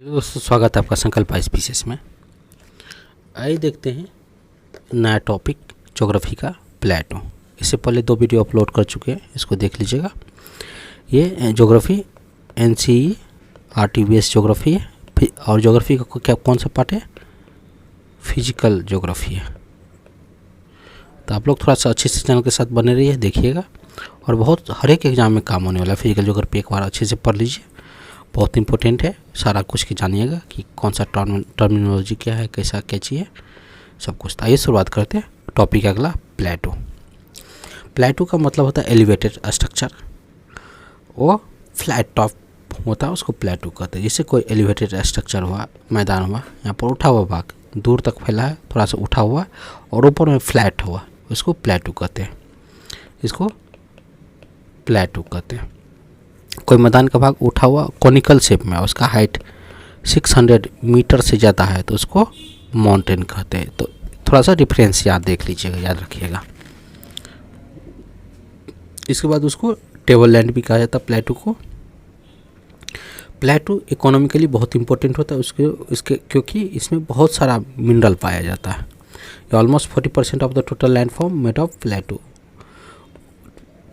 दोस्तों, स्वागत है आपका संकल्प स्पीसीज में। आइए देखते हैं नया टॉपिक ज्योग्राफी का प्लेटो। इससे पहले 2 वीडियो अपलोड कर चुके हैं, इसको देख लीजिएगा। ये ज्योग्राफी NCERT ज्योग्राफी है और ज्योग्राफी का क्या कौन सा पार्ट है? फिजिकल ज्योग्राफी है। तो आप लोग थोड़ा सा अच्छे से चैनल के साथ बने रहिए, देखिएगा और बहुत हर एक एग्जाम में काम होने वाला है। फिजिकल ज्योग्राफी एक बार अच्छे से पढ़ लीजिए, बहुत इंपॉर्टेंट है। सारा कुछ की जानिएगा कि कौन सा टर्मिनोलॉजी क्या है, कैसा क्या चीज़ है, सब कुछ। आइए शुरुआत करते हैं। टॉपिक अगला प्लेटो। प्लेटो का मतलब होता है एलिवेटेड स्ट्रक्चर। वो फ्लैट टॉप होता है, उसको प्लेटो कहते हैं। जैसे कोई एलिवेटेड स्ट्रक्चर हुआ, मैदान हुआ, यहाँ पर उठा हुआ भाग दूर तक फैला है, थोड़ा सा उठा हुआ और ऊपर में फ्लैट हुआ, उसको प्लेटो कहते हैं। इसको प्लेटो कहते हैं। कोई मैदान का भाग उठा हुआ कॉनिकल शेप में, उसका हाइट 600 मीटर से ज़्यादा है, तो उसको माउंटेन कहते हैं। तो थोड़ा सा डिफरेंस याद देख लीजिएगा, याद रखिएगा। इसके बाद उसको टेबल लैंड भी कहा जाता है प्लेटो को। प्लेटो इकोनॉमिकली बहुत इंपॉर्टेंट होता है इसके क्योंकि इसमें बहुत सारा मिनरल पाया जाता है। Almost 40% of the total landform made of plateau.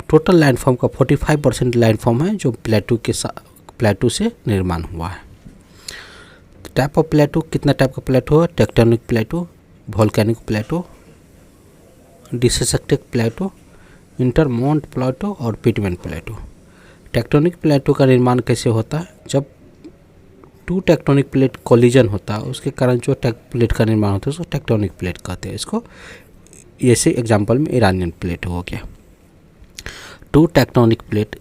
Total landform का 45% लैंडफॉर्म है जो प्लेटो से निर्माण हुआ है। टाइप ऑफ प्लेटो, कितना टाइप का प्लेटो है? टेक्टोनिक प्लेटो, वोल्केनिक प्लेटो, डिससेक्टेड प्लेटो, इंटरमोंट प्लेटो और पिटमेंट प्लेटो। टेक्टोनिक प्लेटो का निर्माण कैसे होता है? जब 2 टेक्टोनिक प्लेट कोलिजन होता है, उसके कारण जो प्लेट का निर्माण होता है उसको टेक्टोनिक प्लेट कहते हैं। इसको जैसे एग्जाम्पल में ईरानियन प्लेट हो गया। 2 टेक्टोनिक प्लेट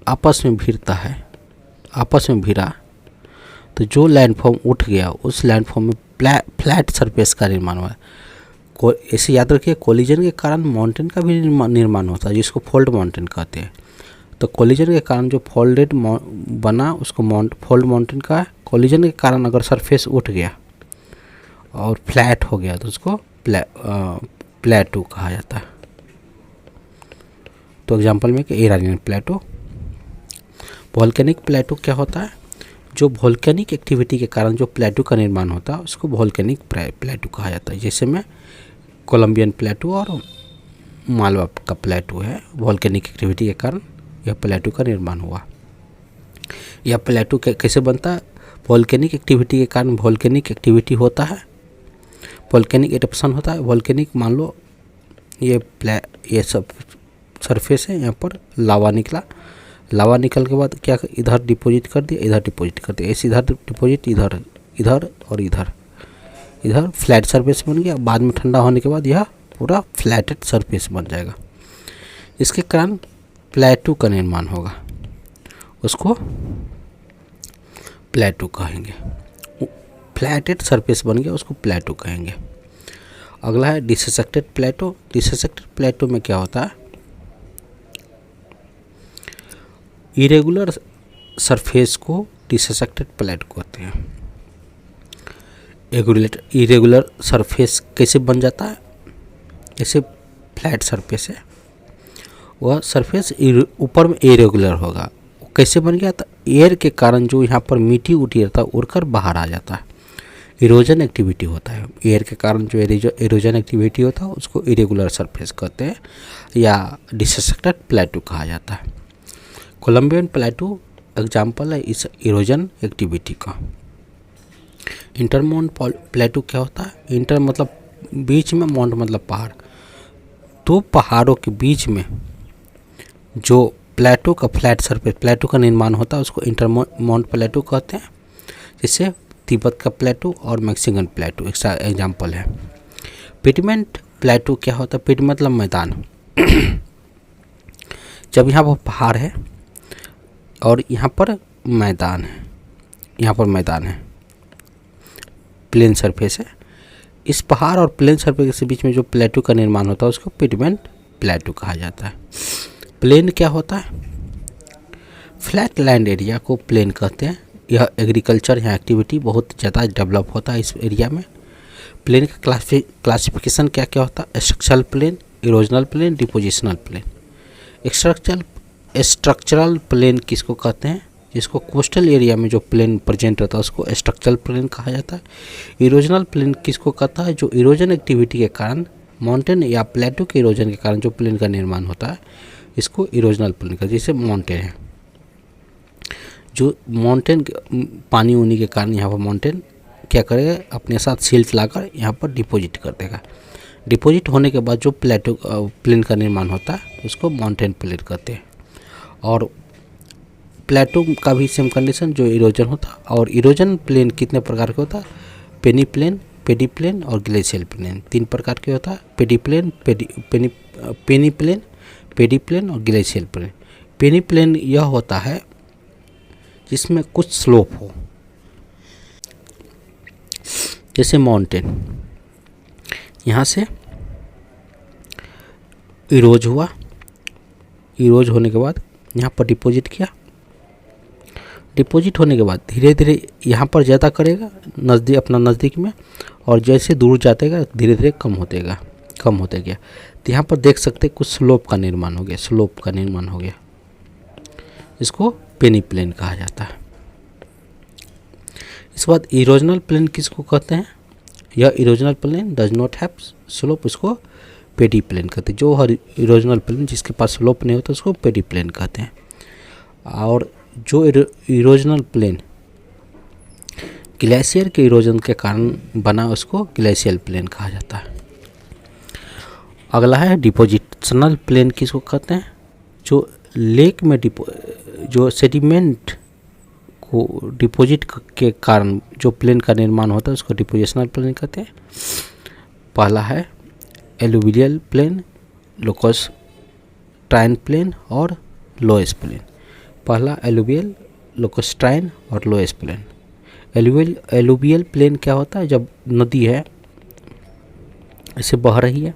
आपस में भिड़ता है, आपस में भिड़ा तो जो लैंडफॉर्म उठ गया, उस लैंडफॉर्म में फ्लैट सरफेस का निर्माण हुआ है। ऐसे याद रखिए, कोलिजन के कारण माउंटेन का भी निर्माण होता है, जिसको फोल्ड माउंटेन कहते हैं। तो कोलिजन के कारण जो फोल्डेड बना, उसको फोल्ड माउंटेन का है। कोलिजन के कारण अगर सरफेस उठ गया और फ्लैट हो गया तो उसको प्लेटो कहा जाता है। तो एग्जाम्पल में कि ईरानियन प्लेटो। वोल्केनिक प्लेटो क्या होता है? जो वोल्केनिक एक्टिविटी के कारण जो प्लेटो का निर्माण होता है उसको वोल्केनिक प्लेटो कहा जाता है। जैसे में कोलंबियन प्लेटो और मालवा का प्लेटो है, वोल्केनिक एक्टिविटी के कारण यह प्लेटो का निर्माण हुआ। यह प्लेटो कैसे बनता है? वोल्केनिक एक्टिविटी के कारण वोल्केनिक एक्टिविटी होता है, वोल्केनिक इरप्शन होता है। वोल्केनिक मान लो ये सब सरफेस है, यहाँ पर लावा निकला, लावा निकल के बाद क्या इधर डिपॉजिट कर दिया, इधर डिपॉजिट कर दिया, ऐसे इधर डिपॉजिट, इधर इधर और इधर फ्लैट सरफेस बन गया। बाद में ठंडा होने के बाद यह पूरा फ्लैटेड सरफेस बन जाएगा। इसके कारण प्लेटो का निर्माण होगा, उसको प्लेटो कहेंगे। फ्लैटेड सरफेस बन गया, उसको प्लेटो कहेंगे। अगला है डिससेक्टेड प्लेटो। डिससेक्टेड प्लेटो में क्या होता है? इरेगुलर सरफेस को डिससेक्टेड प्लेटो कहते हैं। इरेगुलर सरफेस कैसे बन जाता है? जैसे फ्लैट सरफेस है, वह सरफेस ऊपर में इरेगुलर होगा। कैसे बन गया? तो एयर के कारण जो यहाँ पर मिट्टी उठी रहता है उड़कर बाहर आ जाता है, इरोजन एक्टिविटी होता है। एयर के कारण जो इरोजन एक्टिविटी होता है उसको इरेगुलर सरफेस कहते हैं या डिससेक्टेड प्लेटो कहा जाता है। कोलंबियन प्लेटो एग्जाम्पल है इस इरोजन एक्टिविटी का। इंटरमोंट प्लेटो क्या होता है? इंटर मतलब बीच में, माउंट मतलब पहाड़। 2 पहाड़ों के बीच में जो प्लेटो का फ्लैट सरफेस, प्लेटो का निर्माण होता है उसको इंटरमोंट प्लेटो कहते हैं। जैसे तिब्बत का प्लेटो और मैक्सिकन प्लेटो एग्जाम्पल है। पिटमेंट प्लेटो क्या होता है? पिट मतलब मैदान। जब यहाँ पर पहाड़ है और यहाँ पर मैदान है, यहाँ पर मैदान है, प्लेन सरफेस है, इस पहाड़ और प्लेन सरफेस के बीच में जो प्लेटो का निर्माण होता है उसको पिटमेंट प्लेटो कहा जाता है। प्लेन क्या होता है? फ्लैट लैंड एरिया को प्लेन कहते हैं। यह एग्रीकल्चर या एक्टिविटी बहुत ज़्यादा डेवलप होता है इस एरिया में। प्लेन का क्लासिफिकेशन क्या क्या होता है? Structural plain, erosional plain, depositional plain. Structural plain किसको कहते हैं? जिसको कोस्टल एरिया में जो प्लेन प्रेजेंट रहता है उसको स्ट्रक्चरल प्लेन कहा जाता है। इरोजनल प्लेन किसको कहता है, जो इरोजन एक्टिविटी के कारण माउंटेन या प्लेटो के इरोजन के कारण जो प्लेन का निर्माण होता है इसको इरोजनल प्लेन कहते हैं। जैसे माउंटेन है, जो माउंटेन पानी होने के कारण यहाँ पर माउंटेन क्या करेगा, अपने साथ सिल्ट लाकर यहाँ पर डिपॉजिट कर देगा। डिपॉजिट होने के बाद जो प्लेटो प्लेन का निर्माण होता है उसको माउंटेन प्लेन कहते हैं। और प्लेटो का भी सेम कंडीशन, जो इरोजन होता है। और इरोजन प्लेन कितने प्रकार के होता है, पेनी प्लेन, पेडी प्लेन और ग्लेशियल प्लेन, 3 प्रकार के होता है। पेनी प्लेन, पेडी प्लेन और ग्लेशियल प्लेन। पेनी प्लेन यह होता है जिसमें कुछ स्लोप हो, जैसे माउंटेन यहाँ से इरोज हुआ, इरोज होने के बाद यहाँ पर डिपॉजिट किया, डिपॉजिट होने के बाद धीरे धीरे यहाँ पर ज़्यादा करेगा नज़दीक, अपना नज़दीक में, और जैसे दूर जातेगा धीरे धीरे कम होते गया। तो यहाँ पर देख सकते कुछ स्लोप का निर्माण हो गया, स्लोप का निर्माण हो गया, इसको पेनी प्लेन कहा जाता है। इसके बाद इरोजनल प्लेन किसको कहते हैं, यह erosional plain does not have slope, उसको पेडी प्लेन कहते हैं। जो हर इरोजनल प्लेन जिसके पास स्लोप नहीं होता उसको पेडी प्लेन कहते हैं। और जो इरोजनल प्लेन ग्लेशियर के इरोजन के कारण बना उसको ग्लेशियल प्लेन कहा जाता है। अगला है डिपोजिशनल प्लेन किसको कहते हैं, जो लेक में जो सेडिमेंट को डिपॉजिट के कारण जो प्लेन का निर्माण होता है उसको डिपोजिशनल प्लेन कहते हैं। पहला है एलुवियल प्लेन, लोकोस्ट्राइन प्लेन और लोएस प्लेन। पहला एलुवियल, लोकोस्ट्राइन और लोएस प्लेन। एलुवियल प्लेन क्या होता है, जब नदी है इसे बह रही है,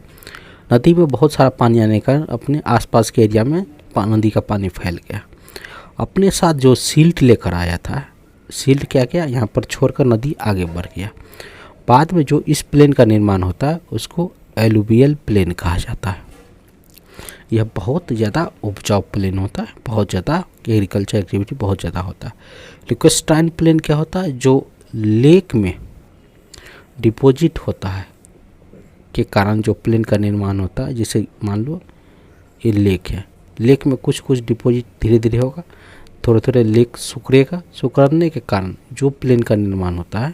नदी में बहुत सारा पानी आने का अपने आसपास के एरिया में नदी का पानी फैल गया, अपने साथ जो सिल्ट लेकर आया था, सिल्ट क्या किया यहाँ पर छोड़कर नदी आगे बढ़ गया। बाद में जो इस प्लेन का निर्माण होता है उसको एलुवियल प्लेन कहा जाता है। यह बहुत ज़्यादा उपजाऊ प्लेन होता है, बहुत ज़्यादा एग्रीकल्चर एक्टिविटी बहुत ज़्यादा होता है। लोकोस्ट्राइन प्लेन क्या होता है, जो लेक में डिपॉजिट होता है के कारण जो प्लेन का निर्माण होता है, जैसे मान लो ये लेक है, लेक में कुछ कुछ डिपॉजिट धीरे धीरे होगा, थोड़े थोड़े लेक सुखरेगा, सुखरने के कारण जो प्लेन का निर्माण होता है,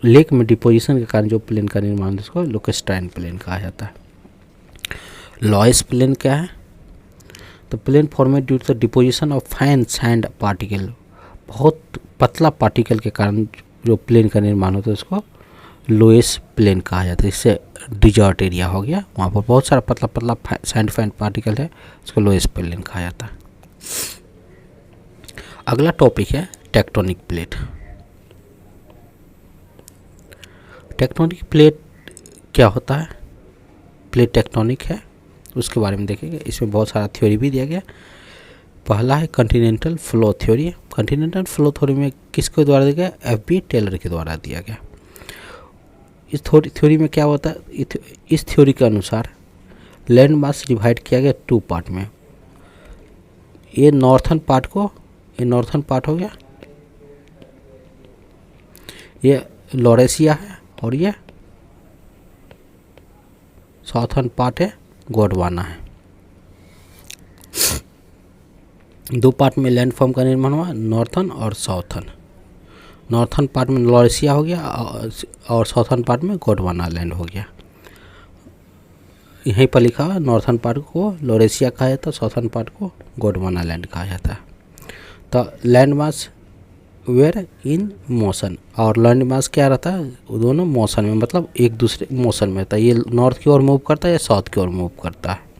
लेक में डिपोजिशन के कारण जो प्लेन का निर्माण उसको लोकोस्ट्राइन प्लेन कहा जाता है। लॉयस प्लेन क्या है, तो plain format due to the deposition of fine sand particle, बहुत पतला पार्टिकल के कारण जो प्लेन का निर्माण होता है उसको लोएस प्लेन कहा जाता है। इससे डिजर्ट एरिया हो गया, वहाँ पर बहुत सारा पतला पतला सैंड फाइन पार्टिकल है, उसको लोएस प्लेन कहा जाता है। अगला टॉपिक है टेक्टोनिक प्लेट। टेक्टोनिक प्लेट क्या होता है, प्लेट टेक्टोनिक है उसके बारे में देखेंगे। इसमें बहुत सारा थ्योरी भी दिया गया। पहला है continental flow theory. Continental flow theory में किसके द्वारा दिया गया, एफ.बी. टेलर के द्वारा दिया गया। इस थ्योरी में क्या होता है, इस थ्योरी के अनुसार लैंड मास डिवाइड किया गया 2 पार्ट में। ये नॉर्थन पार्ट हो गया, ये लॉरेशिया है और ये साउथर्न पार्ट है, गोंडवाना है। 2 पार्ट में लैंड फॉर्म का निर्माण हुआ, नॉर्थन और साउथर्न। नॉर्थन पार्ट में लॉरेशिया हो गया और साउथर्न पार्ट में गोंडवाना लैंड हो गया। यहीं पर लिखा हुआ, नॉर्थन पार्ट को लॉरेशिया कहा जाता है, साउथर्न पार्ट को गोंडवाना लैंड कहा जाता है। तो land mass were in motion, और लैंड मास क्या रहता है, दोनों मोशन में, मतलब एक दूसरे मोशन में रहता है। ये नॉर्थ की ओर मूव करता है या साउथ की ओर मूव करता है।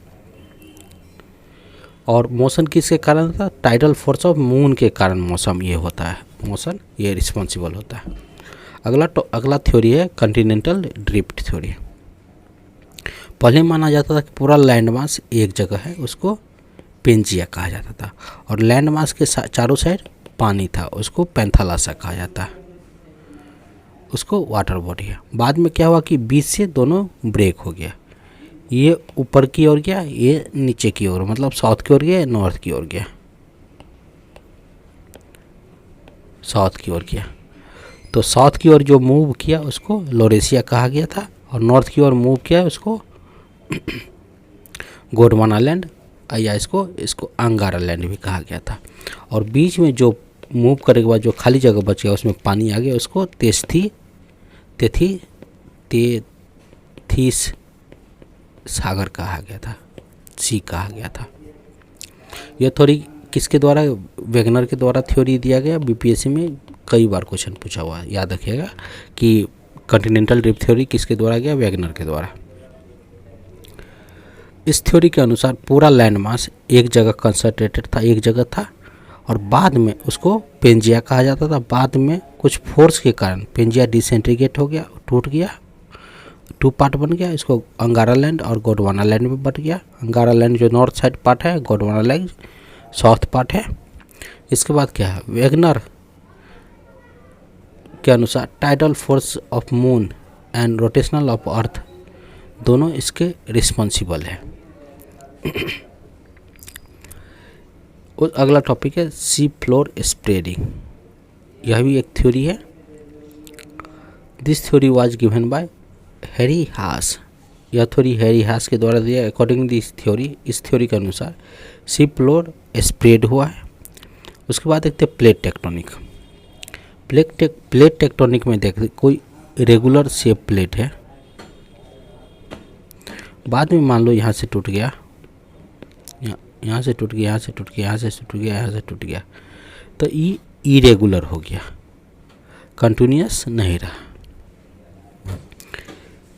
और मोशन किसके कारण होता है, टाइडल फोर्स ऑफ मून के कारण मौसम ये होता है, मोशन ये रिस्पॉन्सिबल होता है। अगला थ्योरी है कॉन्टिनेंटल ड्रिफ्ट थ्योरी। पहले माना जाता था कि पूरा लैंड मास एक जगह है, उसको पेंजिया कहा जाता था, और लैंड मास के चारों साइड पानी था, उसको पैंथालासा कहा जाता है, उसको वाटर बॉडी है। बाद में क्या हुआ कि बीच से दोनों ब्रेक हो गया, ये ऊपर की ओर गया, ये नीचे की ओर, मतलब साउथ की ओर गया, नॉर्थ की ओर गया। साउथ की ओर किया। तो साउथ की ओर जो मूव किया उसको लोरेशिया कहा गया था, और नॉर्थ की ओर मूव किया उसको गोंडवाना लैंड या इसको अंगारा लैंड भी कहा गया था। और बीच में जो मूव करने के बाद जो खाली जगह बच गया उसमें पानी आ गया, उसको तेथीस सागर कहा गया था, सी कहा गया था। यह थ्योरी किसके द्वारा, वेगनर के द्वारा थ्योरी दिया गया। बीपीएससी में कई बार क्वेश्चन पूछा हुआ है, याद रखिएगा कि कॉन्टिनेंटल ड्रिफ्ट थ्योरी किसके द्वारा गया, वेगनर के द्वारा। इस थ्योरी के अनुसार पूरा लैंड मास एक जगह कंसंट्रेटेड था, एक जगह था, और बाद में उसको पेंजिया कहा जाता था। बाद में कुछ फोर्स के कारण पेंजिया डिसेंट्रीगेट हो गया, टूट गया, 2 पार्ट बन गया। इसको अंगारा लैंड और गोंडवाना लैंड में बट गया। अंगारा लैंड जो नॉर्थ साइड पार्ट है, गोंडवाना लैंड साउथ पार्ट है। इसके बाद क्या है, वेगनर के अनुसार tidal force of moon and rotational of earth दोनों इसके रिस्पॉन्सिबल है। अगला टॉपिक है सी फ्लोर स्प्रेडिंग। यह भी एक थ्योरी है। This theory was given by Harry हास। यह थ्योरी हैरी हास के द्वारा दिया। अकॉर्डिंग दिस थ्योरी, इस थ्योरी के अनुसार सी फ्लोर स्प्रेड हुआ है। उसके बाद देखते हैं प्लेट टेक्टोनिक। प्लेट टेक्टोनिक में देखते कोई रेगुलर शेप प्लेट है, बाद में मान लो यहाँ से टूट गया, यहाँ से टूट गया, यहाँ से टूट गया, यहाँ से टूट गया, यहाँ से टूट गया, तो ये इरेगुलर हो गया, कंटिन्यूअस नहीं रहा।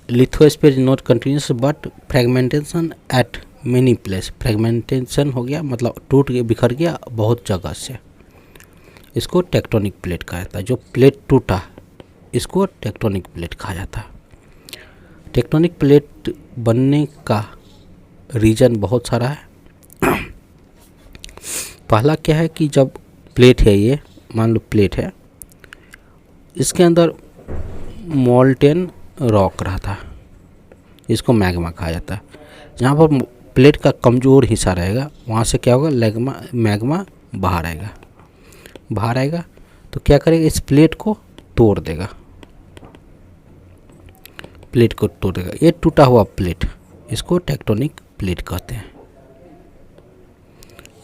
Lithosphere is not continuous but fragmentation eight many place. Fragmentation हो गया मतलब टूट गया, बिखर गया बहुत जगह से। इसको टेक्टोनिक प्लेट कहा जाता है। जो प्लेट टूटा इसको टेक्टोनिक प्लेट कहा जाता है। टेक्टोनिक प्लेट बनने का रीज़न बहुत सारा है। पहला क्या है कि जब प्लेट है, ये मान लो प्लेट है, इसके अंदर मोल्टेन रॉक रहा था, इसको मैग्मा कहा जाता है। जहाँ पर प्लेट का कमज़ोर हिस्सा रहेगा वहाँ से क्या होगा, मैग्मा बाहर आएगा तो क्या करेगा, इस प्लेट को तोड़ देगा, प्लेट को तोड़ देगा। ये टूटा हुआ प्लेट, इसको टेक्टोनिक प्लेट कहते हैं।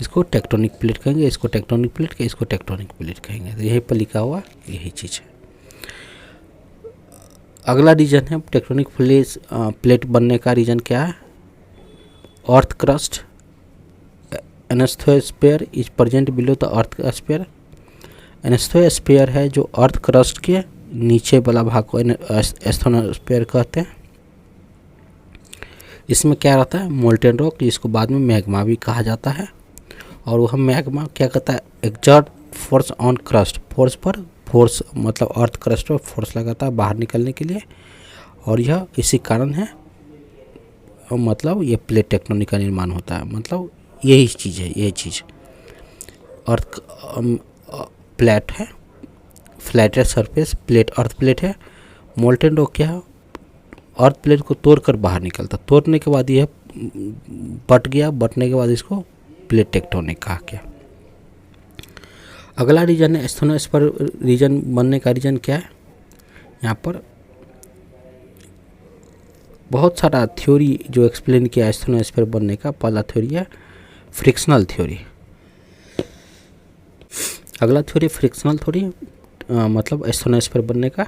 इसको टेक्टोनिक प्लेट कहेंगे, इसको टेक्टोनिक प्लेट कहेंगे, इसको टेक्टोनिक प्लेट कहेंगे। तो यहीं पर लिखा हुआ यही चीज़ है। अगला रीजन है टेक्टोनिक प्लेट बनने का रीजन क्या है, earth crust. Asthenosphere is present below the earth sphere. Asthenosphere है जो अर्थ क्रस्ट के नीचे वाला भाग को एस्थोनोस्फेयर कहते हैं। इसमें क्या रहता है, मोल्टेन रॉक, जिसको बाद में मैग्मा भी कहा जाता है। और वह मैग्मा क्या करता है, exert force on crust, force मतलब अर्थ क्रस्ट पर फोर्स लगाता है बाहर निकलने के लिए, और यह इसी कारण है, मतलब ये प्लेट टेक्टोनिक का निर्माण होता है। मतलब यही चीज़ है, यही चीज़ अर्थ प्लेट है, फ्लैटेड सरफेस प्लेट अर्थ प्लेट है। मोल्टेन रॉक क्या है, अर्थ प्लेट को तोड़कर बाहर निकलता, तोड़ने के बाद यह बट गया, बटने के बाद इसको प्लेट टेक्टोनिक कहा गया। अगला रीजन है एस्थोनोस्फीयर रीजन बनने का रीजन क्या है। यहाँ पर बहुत सारा थ्योरी जो एक्सप्लेन किया एस्थोनोस्फीयर बनने का। पहला थ्योरी है फ्रिक्शनल थ्योरी। अगला थ्योरी फ्रिक्शनल थ्योरी, मतलब एस्थोनोस्फीयर बनने का।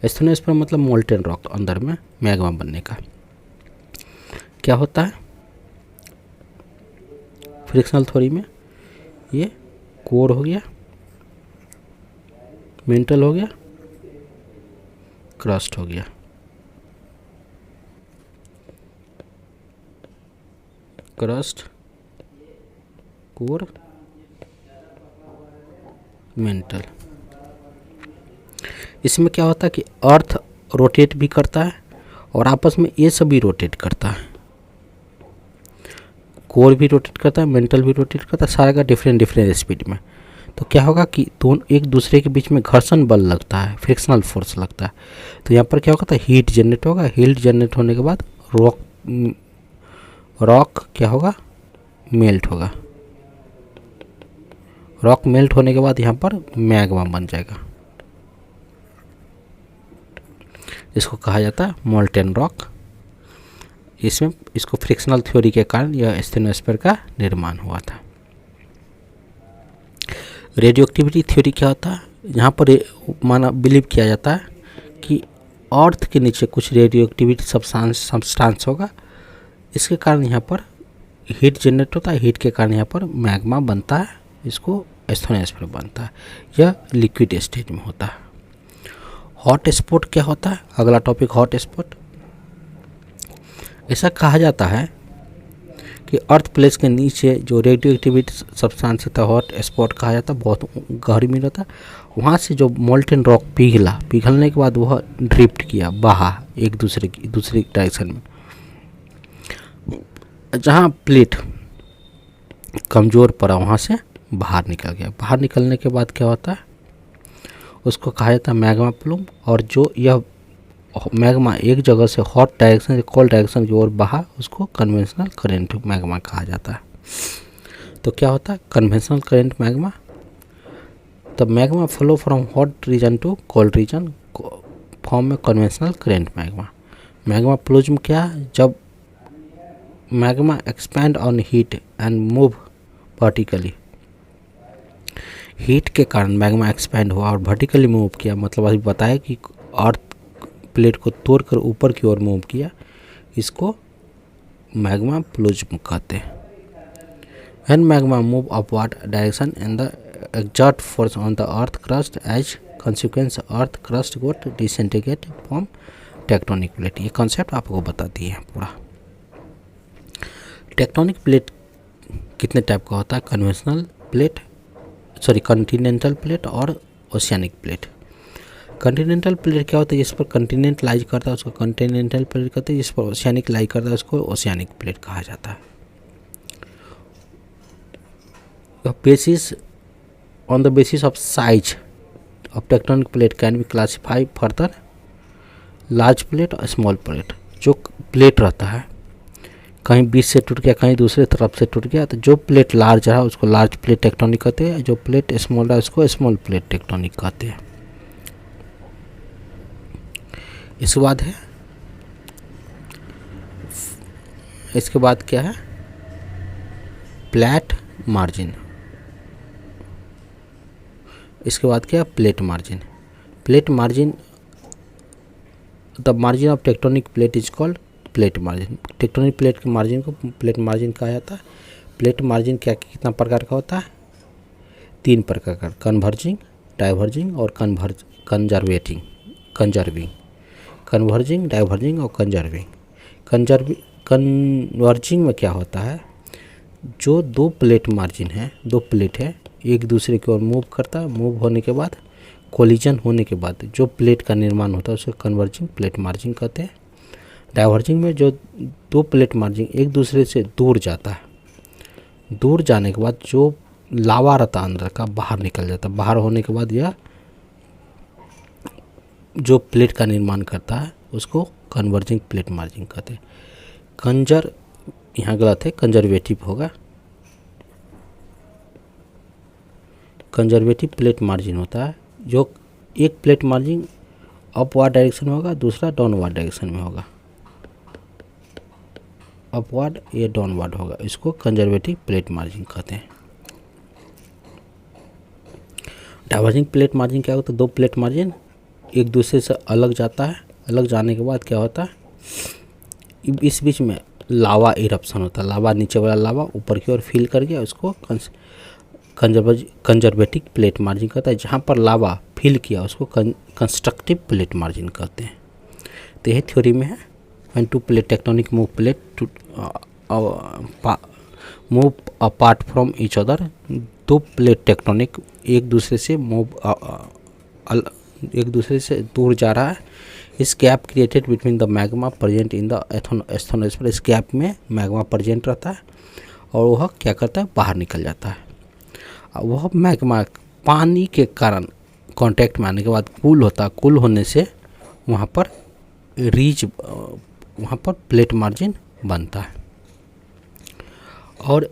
एस्थोनोस्फीयर मतलब मोल्टेन रॉक, अंदर में मैग्मा बनने का। क्या होता है फ्रिक्शनल थ्योरी में, ये कोर हो गया, मेंटल हो गया, क्रस्ट हो गया। Crust, core, mental. इसमें क्या होता है कि अर्थ रोटेट भी करता है और आपस में ये सब भी रोटेट करता है। कोर भी रोटेट करता है, मेंटल भी रोटेट करता है, सारा का डिफरेंट स्पीड में। तो क्या होगा कि दोनों एक दूसरे के बीच में घर्षण बल लगता है, फ्रिक्शनल फोर्स लगता है। तो यहाँ पर क्या होगा, हीट जनरेट होगा। हीट जनरेट होने के बाद रॉक क्या होगा, मेल्ट होगा। रॉक मेल्ट होने के बाद यहाँ पर मैग्मा बन जाएगा, इसको कहा जाता है मोल्टेन रॉक। इसमें इसको फ्रिक्शनल थ्योरी के कारण यह स्टेनोस्फीयर का निर्माण हुआ था। रेडियो एक्टिविटी थ्योरी क्या होता है? यहाँ पर माना बिलीव किया जाता है कि अर्थ के नीचे कुछ रेडियो एक्टिविटी सब्सटेंस होगा, इसके कारण यहाँ पर हीट जनरेट होता है, हीट के कारण यहाँ पर मैग्मा बनता है, इसको स्टेनोस्फीयर बनता है। यह लिक्विड स्टेज में होता है। हॉट स्पॉट क्या होता है? अगला टॉपिक हॉट स्पॉट। ऐसा कहा जाता है कि अर्थ प्लेट के नीचे जो रेडियो एक्टिविटी सब्सटेंस होता है हॉट स्पॉट कहा जाता है, बहुत गहरी में रहता है। वहाँ से जो मोल्टेन रॉक पिघलने के बाद वह ड्रिफ्ट किया, बहा एक दूसरी डायरेक्शन में। जहाँ प्लेट कमज़ोर पड़ा वहाँ से बाहर निकल गया। बाहर निकलने के बाद क्या होता है? उसको कहा जाता है मैग्मा प्लूम। और जो यह मैग्मा एक जगह से हॉट डायरेक्शन से कोल्ड डायरेक्शन की ओर बहा, उसको कन्वेंशनल करंट मैग्मा कहा जाता है। तो क्या होता है कन्वेंशनल करंट मैग्मा? तब magma flow from hot region to cold region form में conventional current magma. Magma plume क्या है? जब magma expand on heat and move vertically, heat के कारण मैग्मा एक्सपैंड हुआ और वर्टिकली मूव किया, मतलब अभी बताया कि अर्थ प्लेट को तोड़कर ऊपर की ओर मूव किया, इसको मैग्मा प्लूम कहते हैं। When magma move upward direction in the exert force on the earth crust, as consequence earth crust got disintegrate from tectonic plate। ये कॉन्सेप्ट आपको बता दिए हैं पूरा। टेक्टोनिक प्लेट कितने टाइप का होता है? कन्वेंशनल प्लेट, कॉन्टिनेंटल प्लेट और ओशियानिक प्लेट। कॉन्टिनेंटल प्लेट क्या होता है? जिस पर कॉन्टिनेंट लाइज करता है उसको कॉन्टिनेंटल प्लेट कहते हैं, जिस पर ओशियानिक लाइज करता है उसको ओशियानिक प्लेट कहा जाता है। On the basis of size of tectonic plate can be classified further large plate और small plate। जो प्लेट रहता है कहीं बीच से टूट गया, कहीं दूसरे तरफ से टूट गया, तो जो प्लेट लार्ज है उसको लार्ज प्लेट टेक्टोनिक कहते हैं, जो प्लेट स्मॉल है उसको स्मॉल प्लेट टेक्टोनिक कहते हैं। इसके बाद है, इसके बाद क्या है? Plate margin. इसके बाद क्या? Plate margin. Plate margin, the margin of tectonic plate is called plate margin. Tectonic plate के मार्जिन को प्लेट मार्जिन कहा जाता है। प्लेट मार्जिन क्या कितना प्रकार का होता है? 3 प्रकार का, कन्वर्जिंग, डाइवर्जिंग और कंजर्विंग। कन्वर्जिंग, डाइवर्जिंग और कंजर्विंग। कन्वर्जिंग में क्या होता है? जो 2 प्लेट मार्जिन है, 2 प्लेट है, एक दूसरे की ओर मूव करता है, मूव होने के बाद कोलिजन होने के बाद जो प्लेट का निर्माण होता है उसे कन्वर्जिंग प्लेट मार्जिन कहते हैं। डाइवर्जिंग में जो 2 प्लेट मार्जिन एक दूसरे से दूर जाता है, दूर जाने के बाद जो लावा रहता है अंदर का बाहर निकल जाता है, बाहर होने के बाद यह जो प्लेट का निर्माण करता है उसको कन्वर्जिंग प्लेट मार्जिन कहते हैं। कंजर यहाँ गलत है, कंजर्वेटिव होगा। कंजर्वेटिव प्लेट मार्जिन होता है जो एक प्लेट मार्जिन अपवर्ड डायरेक्शन में होगा, दूसरा डाउनवर्ड डायरेक्शन में होगा। अपवर्ड या डाउनवर्ड होगा, इसको कंजर्वेटिव प्लेट मार्जिन कहते हैं। डाइवर्जिंग प्लेट मार्जिन क्या होता है? 2 प्लेट मार्जिन एक दूसरे से अलग जाता है, अलग जाने के बाद क्या होता है? इस बीच में लावा इरप्शन होता है, लावा नीचे वाला लावा ऊपर की ओर फिल कर गया, उसको कंजर्वेटिव प्लेट मार्जिन कहता है। जहाँ पर लावा फिल किया उसको कंस्ट्रक्टिव प्लेट मार्जिन कहते हैं। तो यही थ्योरी में है, when 2 plate tectonic move apart from each other. 2 plate tectonic एक दूसरे से दूर जा रहा है। इस gap created between the magma present in the asthenosphere. इस गैप में मैग्मा प्रेजेंट रहता है और वह क्या करता है? बाहर निकल जाता है। वह मैग्मा पानी के कारण कांटेक्ट में आने के बाद कूल होता है, कूल होने से वहाँ पर प्लेट मार्जिन बनता है। और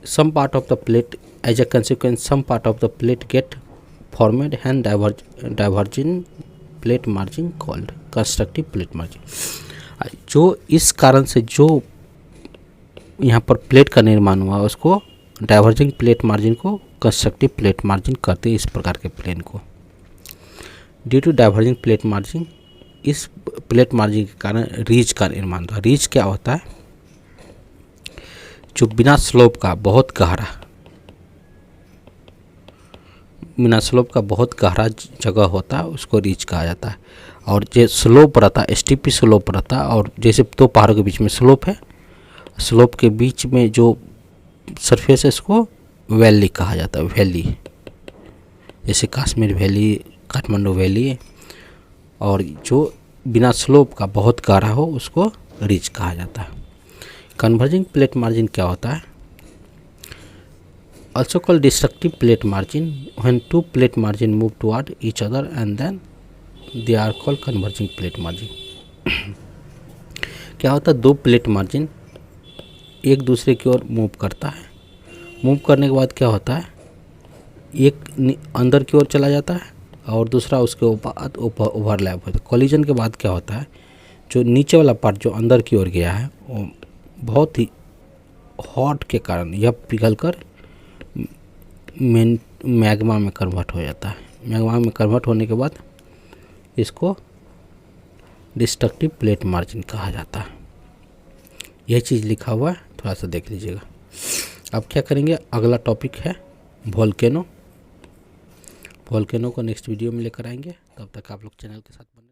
some part of the plate as a consequence some part of the plate get formed and diverging plate margin called constructive plate margin. जो इस कारण से जो यहाँ पर प्लेट का निर्माण हुआ उसको डाइवर्जिंग प्लेट मार्जिन को कंस्ट्रक्टिव प्लेट मार्जिन कहते हैं इस प्रकार के प्लेन को। Due to diverging plate margin, इस प्लेट मार्जिन के कारण रीज का निर्माण होता है। रीज क्या होता है? जो बिना स्लोप का बहुत गहरा जगह होता है उसको रीज कहा जाता है। और जो स्लोप रहता है, स्टीपी स्लोप रहता है, और जैसे दो पहाड़ों के बीच में स्लोप है, स्लोप के बीच में जो सरफेस है इसको वैली कहा जाता है। वैली जैसे कश्मीर वैली, काठमांडू वैली है। और जो बिना स्लोप का बहुत गहरा हो उसको रिज कहा जाता है। कन्वर्जिंग प्लेट मार्जिन क्या होता है? also called destructive plate margin when two plate margin move toward each other and then they are called converging plate margin। क्या होता है? दो प्लेट मार्जिन एक दूसरे की ओर मूव करता है। मूव करने के बाद क्या होता है? एक अंदर की ओर चला जाता है और दूसरा उसके ऊपर ओवरलैप होता है। कॉलिजन के बाद क्या होता है? जो नीचे वाला पार्ट जो अंदर की ओर गया है वो बहुत ही हॉट के कारण यह पिघलकर मैग्मा में कन्वर्ट हो जाता है। मैग्मा में कन्वर्ट होने के बाद इसको डिस्ट्रक्टिव प्लेट मार्जिन कहा जाता है। यह चीज़ लिखा हुआ है, थोड़ा सा देख लीजिएगा। अब क्या करेंगे? अगला टॉपिक है वोल्केनो। वोल्केनो को नेक्स्ट वीडियो में लेकर आएंगे। तब तक आप लोग चैनल के साथ बने।